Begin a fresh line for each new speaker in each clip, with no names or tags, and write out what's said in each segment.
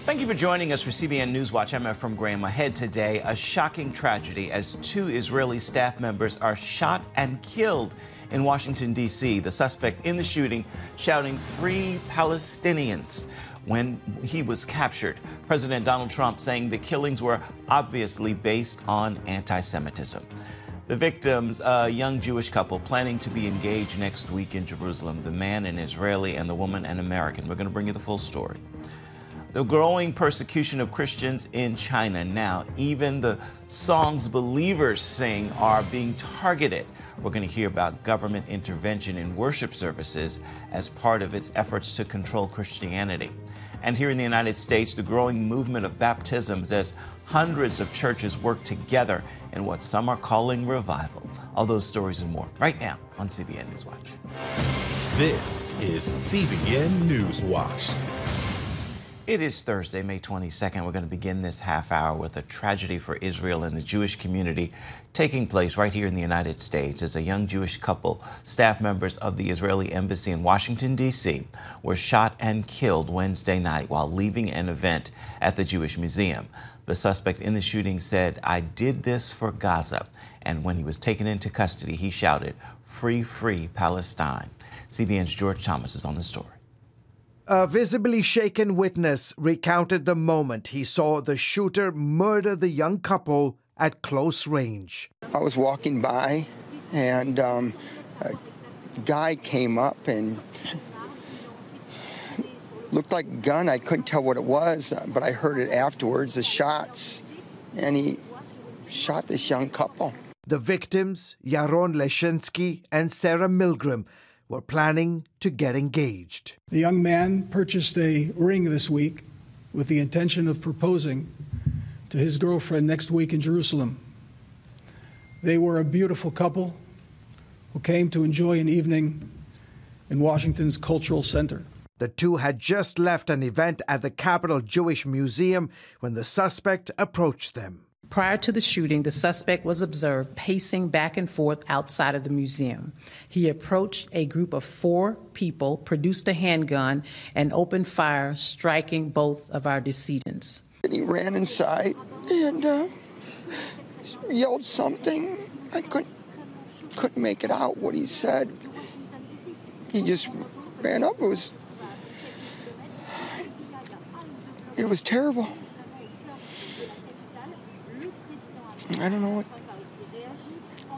Thank you for joining us for CBN NewsWatch. I'm Ephraim Graham. Ahead today, a shocking tragedy as 2 Israeli staff members are shot and killed in Washington, D.C. The suspect in the shooting shouting, "Free Palestinians," when he was captured. President Donald Trump saying the killings were obviously based on anti-Semitism. The victims, a young Jewish couple planning to be engaged next week in Jerusalem. The man an Israeli and the woman an American. We're going to bring you the full story. The growing persecution of Christians in China. Now, even the songs believers sing are being targeted. We're going to hear about government intervention in worship services as part of its efforts to control Christianity. And here in the United States, the growing movement of baptisms as hundreds of churches work together in what some are calling revival. All those stories and more right now on CBN NewsWatch.
This is CBN NewsWatch.
It is Thursday, May 22nd. We're going to begin this half hour with a tragedy for Israel and the Jewish community taking place right here in the United States as a young Jewish couple, staff members of the Israeli embassy in Washington, D.C., were shot and killed Wednesday night while leaving an event at the Jewish Museum. The suspect in the shooting said, "I did this for Gaza." And when he was taken into custody, he shouted, "Free, free Palestine." CBN's George Thomas is on the story.
A visibly shaken witness recounted the moment he saw the shooter murder the young couple at close range.
I was walking by, and a guy came up and looked like a gun. I couldn't tell what it was, but I heard it afterwards, the shots, and he shot this young couple.
The victims, Yaron Leshinsky and Sarah Milgram, were planning to get engaged.
The young man purchased a ring this week with the intention of proposing to his girlfriend next week in Jerusalem. They were a beautiful couple who came to enjoy an evening in Washington's Cultural Center.
The two had just left an event at the Capitol Jewish Museum when the suspect approached them.
Prior to the shooting, the suspect was observed pacing back and forth outside of the museum. He approached a group of 4 people, produced a handgun, and opened fire, striking both of our decedents.
And he ran inside and yelled something. I couldn't make it out what he said. He just ran up. It was terrible. I don't know what.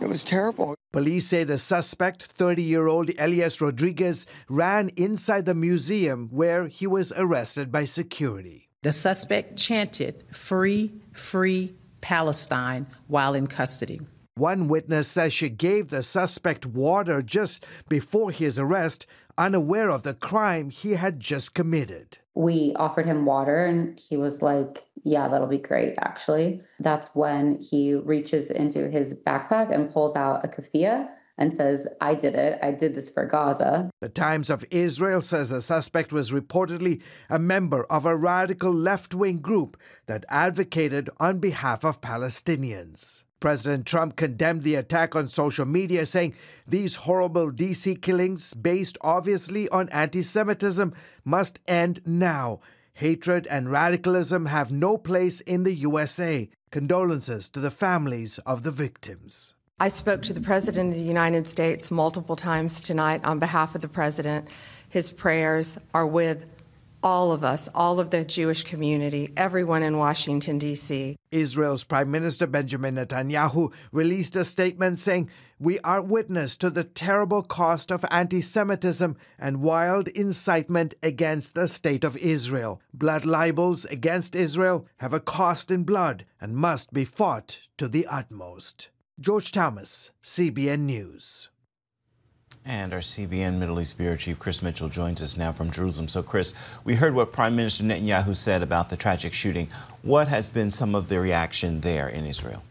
It was terrible.
Police say the suspect, 30-year-old Elias Rodriguez, ran inside the museum where he was arrested by security.
The suspect chanted, "Free, free Palestine," while in custody.
One witness says she gave the suspect water just before his arrest, unaware of the crime he had just committed.
We offered him water and he was like, "Yeah, that'll be great, actually." That's when he reaches into his backpack and pulls out a keffiyeh and says, "I did it. I did this for Gaza."
The Times of Israel says the suspect was reportedly a member of a radical left-wing group that advocated on behalf of Palestinians. President Trump condemned the attack on social media, saying these horrible D.C. killings, based obviously on anti-Semitism, must end now. Hatred and radicalism have no place in the USA. Condolences to the families of the victims.
I spoke to the President of the United States multiple times tonight on behalf of the President. His prayers are with all of us, all of the Jewish community, everyone in Washington, D.C.
Israel's Prime Minister Benjamin Netanyahu released a statement saying, "We are witness to the terrible cost of anti-Semitism and wild incitement against the state of Israel. Blood libels against Israel have a cost in blood and must be fought to the utmost." George Thomas, CBN News.
And our CBN Middle East Bureau Chief Chris Mitchell joins us now from Jerusalem. So, Chris, we heard what Prime Minister Netanyahu said about the tragic shooting. What has been some of the reaction there in Israel?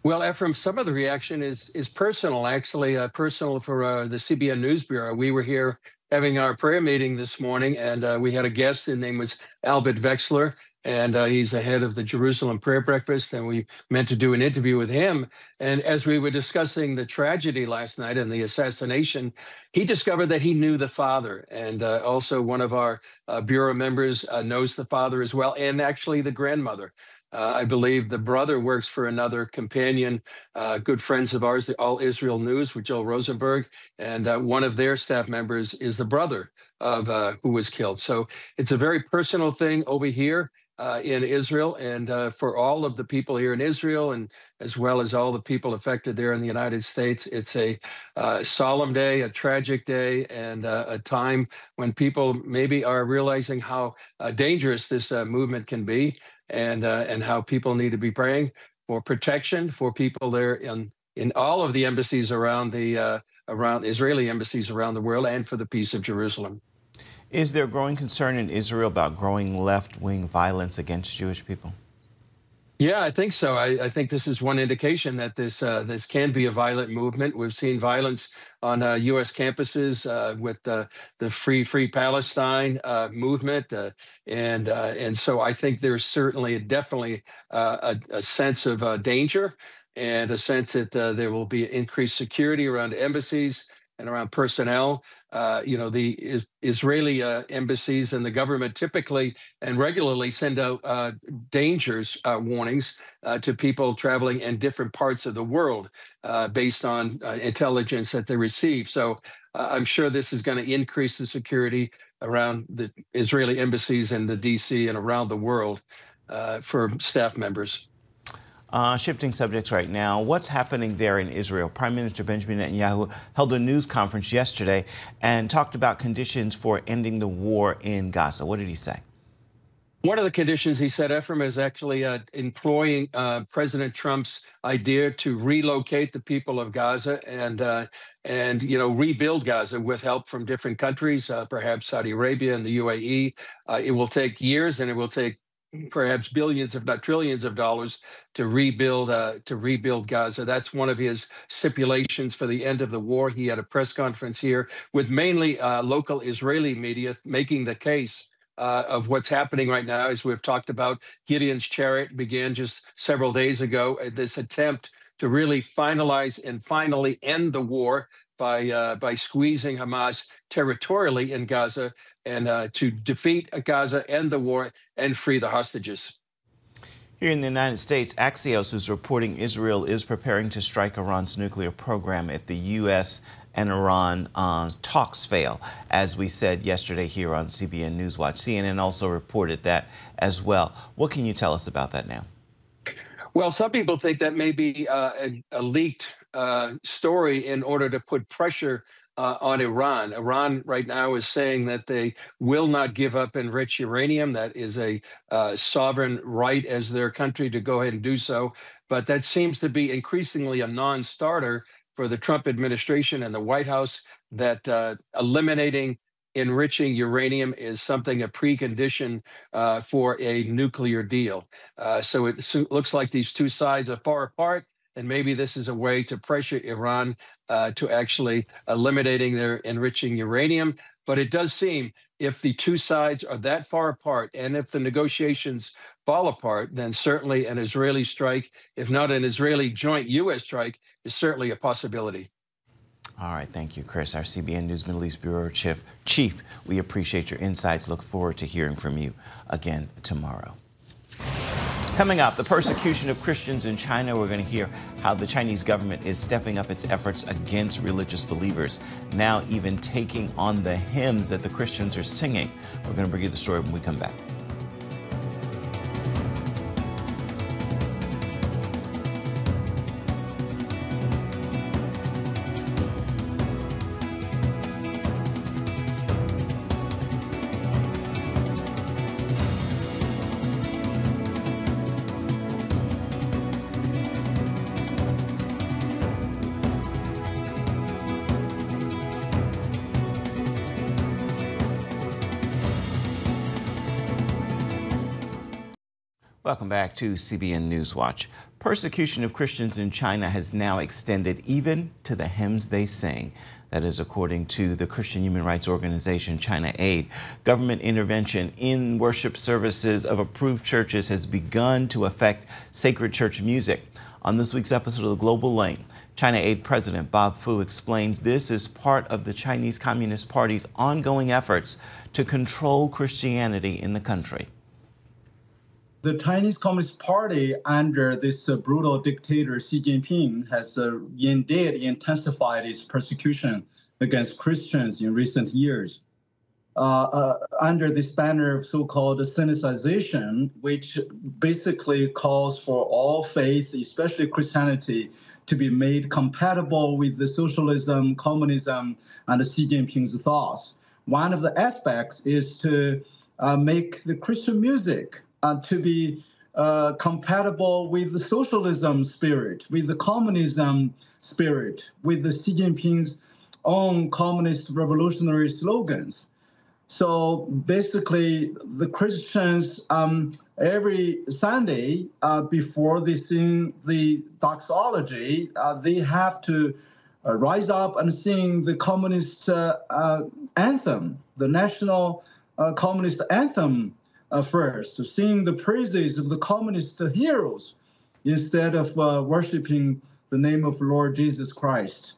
Well, Ephraim, some of the reaction is personal, actually, personal for the CBN News Bureau. We were here having our prayer meeting this morning, and we had a guest. His name was Albert Wexler, and he's the head of the Jerusalem Prayer Breakfast, and we meant to do an interview with him. And as we were discussing the tragedy last night and the assassination, he discovered that he knew the father, and also one of our bureau members knows the father as well, and actually the grandmother. I believe the brother works for another companion, good friends of ours, the All Israel News with Joel Rosenberg, and one of their staff members is the brother of who was killed. So it's a very personal thing over here in Israel, and for all of the people here in Israel, and as well as all the people affected there in the United States, it's a solemn day, a tragic day, and a time when people maybe are realizing how dangerous this movement can be, and how people need to be praying for protection for people there in all of the embassies around around Israeli embassies around the world, and for the peace of Jerusalem.
Is there growing concern in Israel about growing left-wing violence against Jewish people?
Yeah, I think so. I think this is one indication that this can be a violent movement. We've seen violence on U.S. campuses with the Free Palestine movement, and so I think there's certainly definitely a sense of danger, and a sense that there will be increased security around embassies and around personnel. The Israeli embassies and the government typically and regularly send out dangers warnings to people traveling in different parts of the world based on intelligence that they receive. So I'm sure this is going to increase the security around the Israeli embassies in the D.C. and around the world for staff members.
Shifting subjects right now, what's happening there in Israel? Prime Minister Benjamin Netanyahu held a news conference yesterday and talked about conditions for ending the war in Gaza. What did he say?
One of the conditions he said, Ephraim, is actually employing President Trump's idea to relocate the people of Gaza and rebuild Gaza with help from different countries, perhaps Saudi Arabia and the UAE. It will take years, and it will take perhaps billions, if not trillions of dollars to rebuild Gaza. That's one of his stipulations for the end of the war. He had a press conference here with mainly local Israeli media making the case of what's happening right now. As we've talked about, Gideon's Chariot began just several days ago, this attempt to really finalize and finally end the war by squeezing Hamas territorially in Gaza, and to defeat Gaza, end the war, and free the hostages.
Here in the United States, Axios is reporting Israel is preparing to strike Iran's nuclear program if the U.S. and Iran talks fail, as we said yesterday here on CBN NewsWatch. CNN also reported that as well. What can you tell us about that now?
Well, some people think that may be a leaked story in order to put pressure on Iran. Iran right now is saying that they will not give up enriched uranium. That is a sovereign right as their country to go ahead and do so. But that seems to be increasingly a non-starter for the Trump administration and the White House, that eliminating enriching uranium is something, a precondition for a nuclear deal. So it looks like these two sides are far apart, and maybe this is a way to pressure Iran to actually eliminating their enriching uranium. But it does seem, if the two sides are that far apart, and if the negotiations fall apart, then certainly an Israeli strike, if not an Israeli joint U.S. strike, is certainly a possibility.
All right. Thank you, Chris, our CBN News Middle East Bureau Chief. We appreciate your insights. Look forward to hearing from you again tomorrow. Coming up, the persecution of Christians in China. We're going to hear how the Chinese government is stepping up its efforts against religious believers, now even taking on the hymns that the Christians are singing. We're going to bring you the story when we come back. Welcome back to CBN NewsWatch. Persecution of Christians in China has now extended even to the hymns they sing. That is according to the Christian human rights organization China Aid. Government intervention in worship services of approved churches has begun to affect sacred church music. On this week's episode of The Global Lane, China Aid President Bob Fu explains this is part of the Chinese Communist Party's ongoing efforts to control Christianity in the country.
The Chinese Communist Party, under this brutal dictator Xi Jinping, has indeed intensified its persecution against Christians in recent years. Under this banner of so-called Sinicization, which basically calls for all faith, especially Christianity, to be made compatible with the socialism, communism, and Xi Jinping's thoughts. One of the aspects is to make the Christian music to be compatible with the socialism spirit, with the communism spirit, with the Xi Jinping's own communist revolutionary slogans. So basically, the Christians, every Sunday before they sing the doxology, they have to rise up and sing the communist anthem, the national communist anthem first, to sing the praises of the communist heroes instead of worshiping the name of Lord Jesus Christ.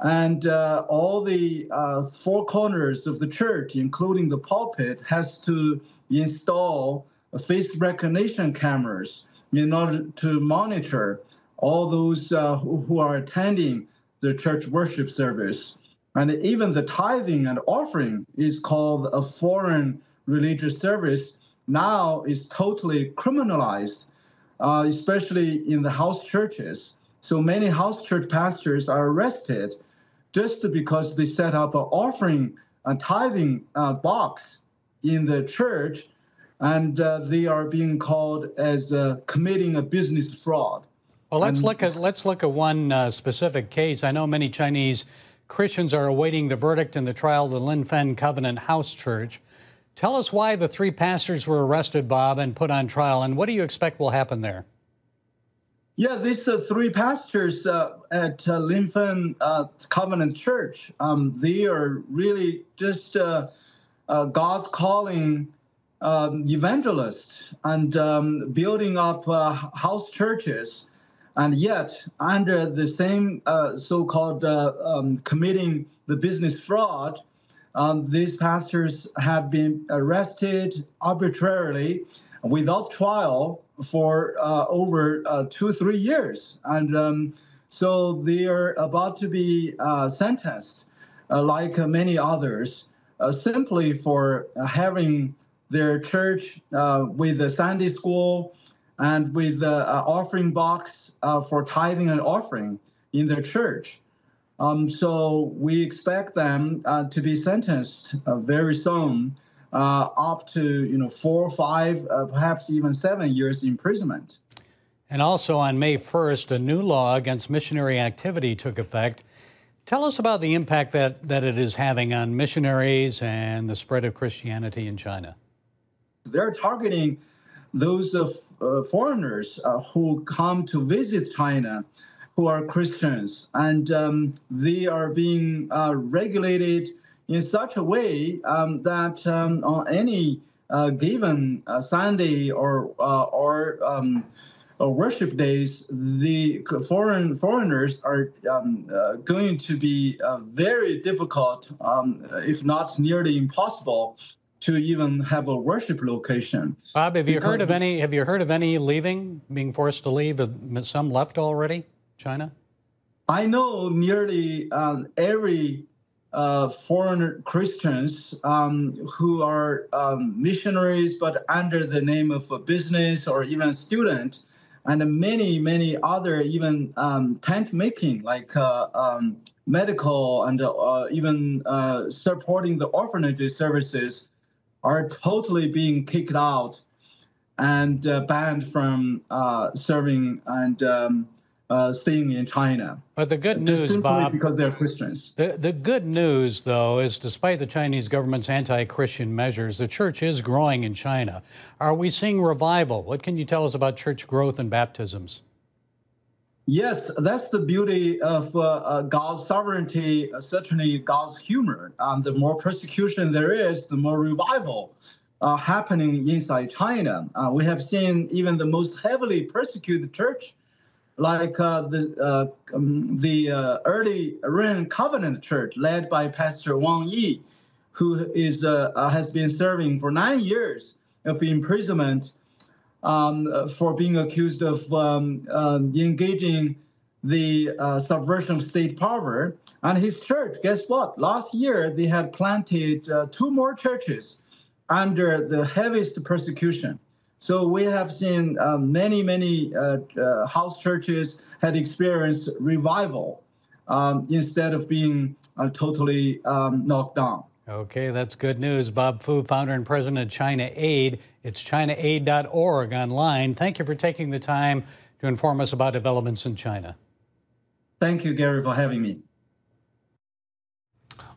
And all the four corners of the church, including the pulpit, has to install face recognition cameras in order to monitor all those who are attending the church worship service. And even the tithing and offering is called a foreign religious service, now is totally criminalized, especially in the house churches. So many house church pastors are arrested just because they set up an offering and tithing box in the church, and they are being called as committing a business fraud.
Well, let's look at one specific case. I know many Chinese Christians are awaiting the verdict in the trial of the Linfen Covenant House Church. Tell us why the three pastors were arrested, Bob, and put on trial, and what do you expect will happen there?
Yeah, these three pastors at Linfen Covenant Church, they are really just God's calling evangelists and building up house churches. And yet, under the same so-called committing the business fraud, these pastors have been arrested arbitrarily without trial for over 2-3 years. And so they are about to be sentenced, like many others, simply for having their church with a Sunday school and with an offering box for tithing and offering in their church. So we expect them to be sentenced very soon, up to 4, 5, perhaps even 7 years imprisonment.
And also on May 1st, a new law against missionary activity took effect. Tell us about the impact that it is having on missionaries and the spread of Christianity in China.
They're targeting those foreigners who come to visit China, who are Christians, and they are being regulated in such a way that on any given Sunday or worship days, the foreigners are going to be very difficult, if not nearly impossible, to even have a worship location.
Bob, have you heard of any leaving, being forced to leave? Some left already, China?
I know nearly every foreign Christians who are missionaries, but under the name of a business or even student, and many other even tent making, like medical and even supporting the orphanage services, are totally being kicked out and banned from serving and staying in China.
But the good news, Bob,
because they're Christians.
The good news, though, is despite the Chinese government's anti-Christian measures, the church is growing in China. Are we seeing revival? What can you tell us about church growth and baptisms?
Yes, that's the beauty of God's sovereignty, certainly God's humor. The more persecution there is, the more revival happening inside China. We have seen even the most heavily persecuted church, like the early Ren Covenant Church, led by Pastor Wang Yi, who has been serving for 9 years of imprisonment for being accused of engaging the subversion of state power. And his church, guess what? Last year, they had planted 2 more churches under the heaviest persecution. So we have seen many house churches had experienced revival instead of being totally knocked down.
Okay, that's good news. Bob Fu, founder and president of China Aid. It's ChinaAid.org online. Thank you for taking the time to inform us about developments in China.
Thank you, Gary, for having me.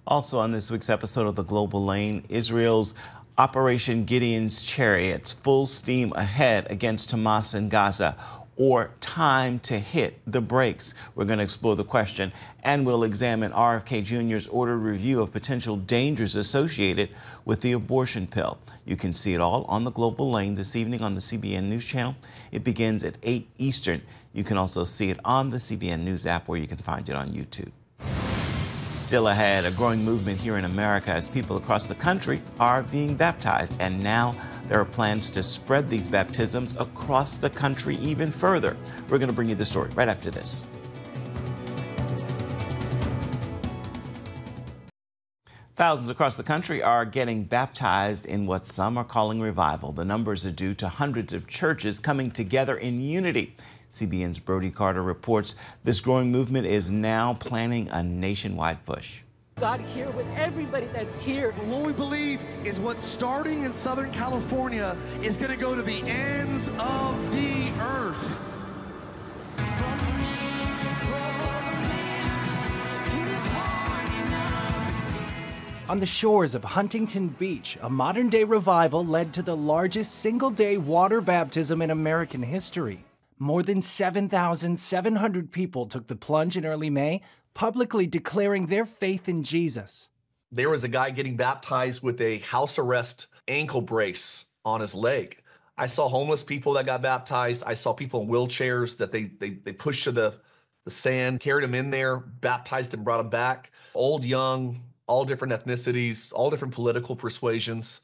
Also on this week's episode of The Global Lane, Israel's Operation Gideon's Chariots, full steam ahead against Hamas in Gaza, or time to hit the brakes. We're going to explore the question, and we'll examine RFK Jr.'s ordered review of potential dangers associated with the abortion pill. You can see it all on The Global Lane this evening on the CBN News Channel. It begins at 8 Eastern. You can also see it on the CBN News app, where you can find it on YouTube. Still ahead, a growing movement here in America as people across the country are being baptized. And now there are plans to spread these baptisms across the country even further. We're going to bring you the story right after this. Thousands across the country are getting baptized in what some are calling revival. The numbers are due to hundreds of churches coming together in unity. CBN's Brody Carter reports this growing movement is now planning a nationwide push.
God here with everybody that's here.
What we believe is what's starting in Southern California is going to go to the ends of the earth.
On the shores of Huntington Beach, a modern-day revival led to the largest single-day water baptism in American history. More than 7,700 people took the plunge in early May, publicly declaring their faith in Jesus.
There was a guy getting baptized with a house arrest ankle brace on his leg. I saw homeless people that got baptized. I saw people in wheelchairs that they pushed to the sand, carried them in there, baptized and brought them back. Old, young, all different ethnicities, all different political persuasions.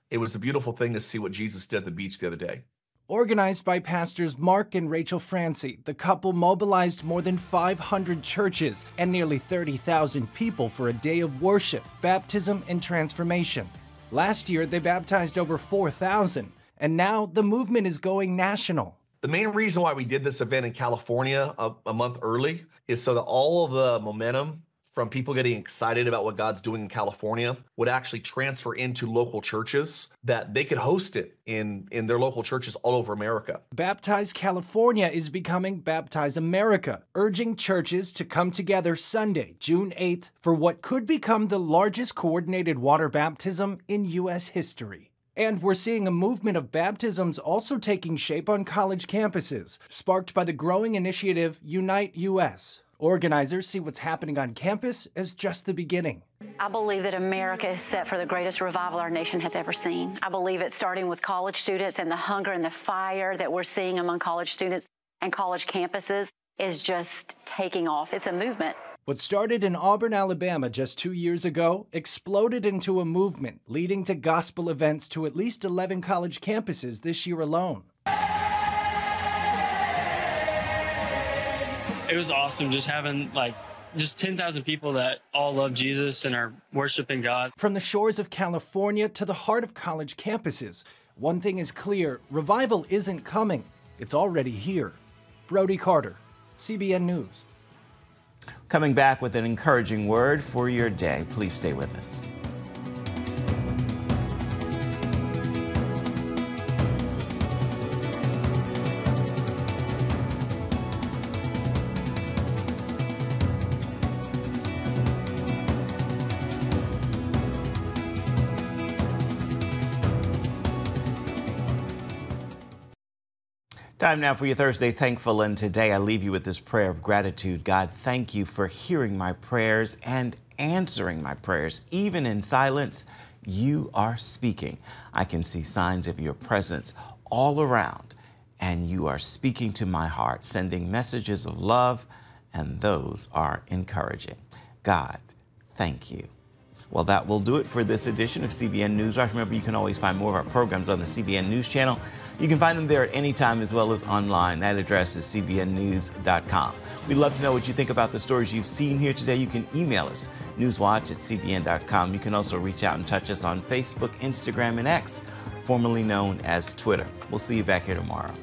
It was a beautiful thing to see what Jesus did at the beach the other day.
Organized by pastors Mark and Rachel Francie, the couple mobilized more than 500 churches and nearly 30,000 people for a day of worship, baptism, and transformation. Last year, they baptized over 4,000, and now the movement is going national.
The main reason why we did this event in California a month early is so that all of the momentum from people getting excited about what God's doing in California would actually transfer into local churches, that they could host it in their local churches all over America.
Baptize California is becoming Baptize America, urging churches to come together Sunday, June 8th, for what could become the largest coordinated water baptism in U.S. history. And we're seeing a movement of baptisms also taking shape on college campuses, sparked by the growing initiative Unite US. Organizers see what's happening on campus as just the beginning.
I believe that America is set for the greatest revival our nation has ever seen. I believe it's starting with college students, and the hunger and the fire that we're seeing among college students and college campuses is just taking off. It's a movement.
What started in Auburn, Alabama just 2 years ago exploded into a movement, leading to gospel events to at least 11 college campuses this year alone.
It was awesome just having just 10,000 people that all love Jesus and are worshiping God.
From the shores of California to the heart of college campuses, one thing is clear: revival isn't coming. It's already here. Brody Carter, CBN News.
Coming back with an encouraging word for your day. Please stay with us. Time now for your Thursday Thankful, and today I leave you with this prayer of gratitude. God, thank you for hearing my prayers and answering my prayers. Even in silence, you are speaking. I can see signs of your presence all around, and you are speaking to my heart, sending messages of love, and those are encouraging. God, thank you. Well, that will do it for this edition of CBN NewsWatch. Remember, you can always find more of our programs on the CBN News channel. You can find them there at any time as well as online. That address is cbnnews.com. We'd love to know what you think about the stories you've seen here today. You can email us, newswatch@cbn.com. You can also reach out and touch us on Facebook, Instagram, and X, formerly known as Twitter. We'll see you back here tomorrow.